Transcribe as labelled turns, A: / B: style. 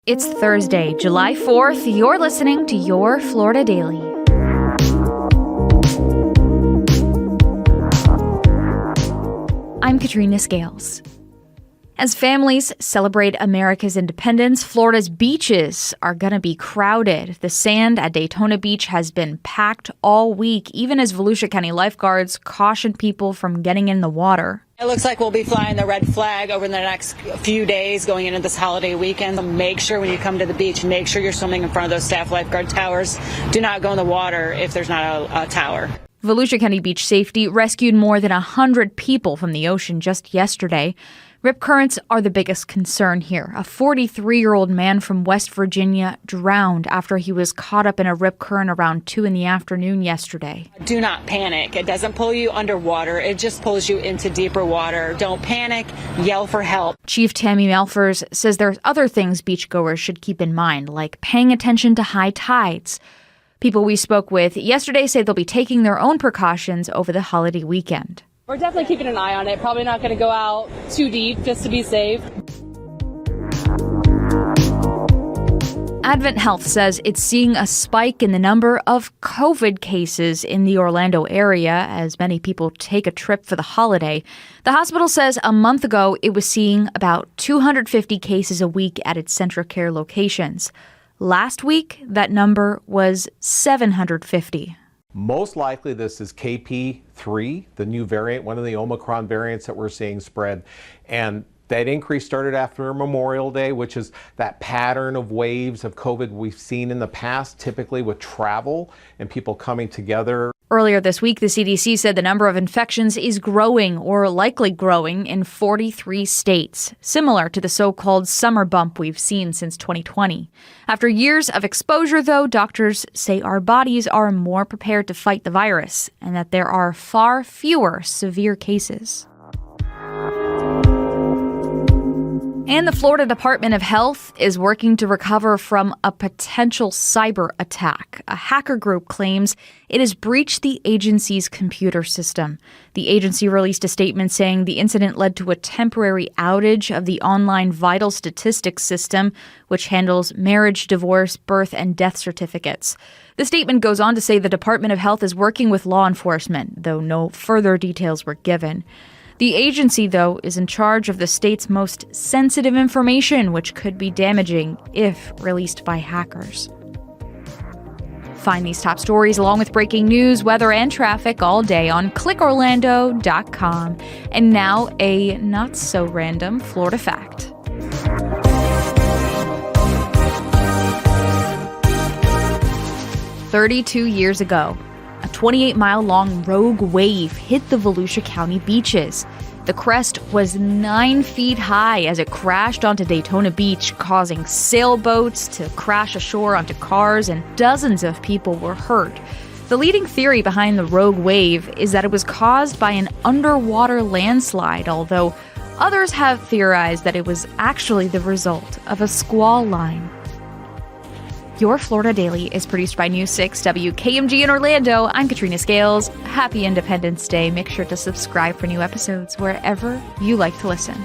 A: It's Thursday, July 4th. You're listening to Your Florida Daily. I'm Katrina Scales. As families celebrate America's independence, Florida's beaches are going to be crowded. The sand at Daytona Beach has been packed all week, even as Volusia County lifeguards caution people from getting in the water.
B: It looks like we'll be flying the red flag over the next few days going into this holiday weekend. Make sure when you come to the beach, make sure you're swimming in front of those staff lifeguard towers. Do not go in the water if there's not a tower.
A: Volusia County Beach Safety rescued more than 100 people from the ocean just yesterday. Rip currents are the biggest concern here. A 43-year-old man from West Virginia drowned after he was caught up in a rip current around 2 p.m. yesterday.
B: Do not panic. It doesn't pull you underwater. It just pulls you into deeper water. Don't panic. Yell for help.
A: Chief Tammy Malfers says there's other things beachgoers should keep in mind, like paying attention to high tides. People we spoke with yesterday say they'll be taking their own precautions over the holiday weekend.
C: We're definitely keeping an eye on it. Probably not going to go out too deep just to be safe.
A: Advent Health says it's seeing a spike in the number of COVID cases in the Orlando area as many people take a trip for the holiday. The hospital says a month ago it was seeing about 250 cases a week at its Centra Care locations. Last week, that number was 750.
D: Most likely this is KP3, the new variant, one of the Omicron variants that we're seeing spread. And that increase started after Memorial Day, which is that pattern of waves of COVID we've seen in the past, typically with travel and people coming together.
A: Earlier this week, the CDC said the number of infections is growing or likely growing in 43 states, similar to the so-called summer bump we've seen since 2020. After years of exposure, though, doctors say our bodies are more prepared to fight the virus and that there are far fewer severe cases. And the Florida Department of Health is working to recover from a potential cyber attack. A hacker group claims it has breached the agency's computer system. The agency released a statement saying the incident led to a temporary outage of the online vital statistics system, which handles marriage, divorce, birth, and death certificates. The statement goes on to say the Department of Health is working with law enforcement, though no further details were given. The agency, though, is in charge of the state's most sensitive information, which could be damaging if released by hackers. Find these top stories along with breaking news, weather, and traffic all day on clickorlando.com. And now a not-so-random Florida fact. "32 years ago, a 28-mile-long rogue wave hit the Volusia County beaches. The crest was 9 feet high as it crashed onto Daytona Beach, causing sailboats to crash ashore onto cars, and dozens of people were hurt. The leading theory behind the rogue wave is that it was caused by an underwater landslide, although others have theorized that it was actually the result of a squall line. Your Florida Daily is produced by News 6 WKMG in Orlando. I'm Katrina Scales. Happy Independence Day. Make sure to subscribe for new episodes wherever you like to listen.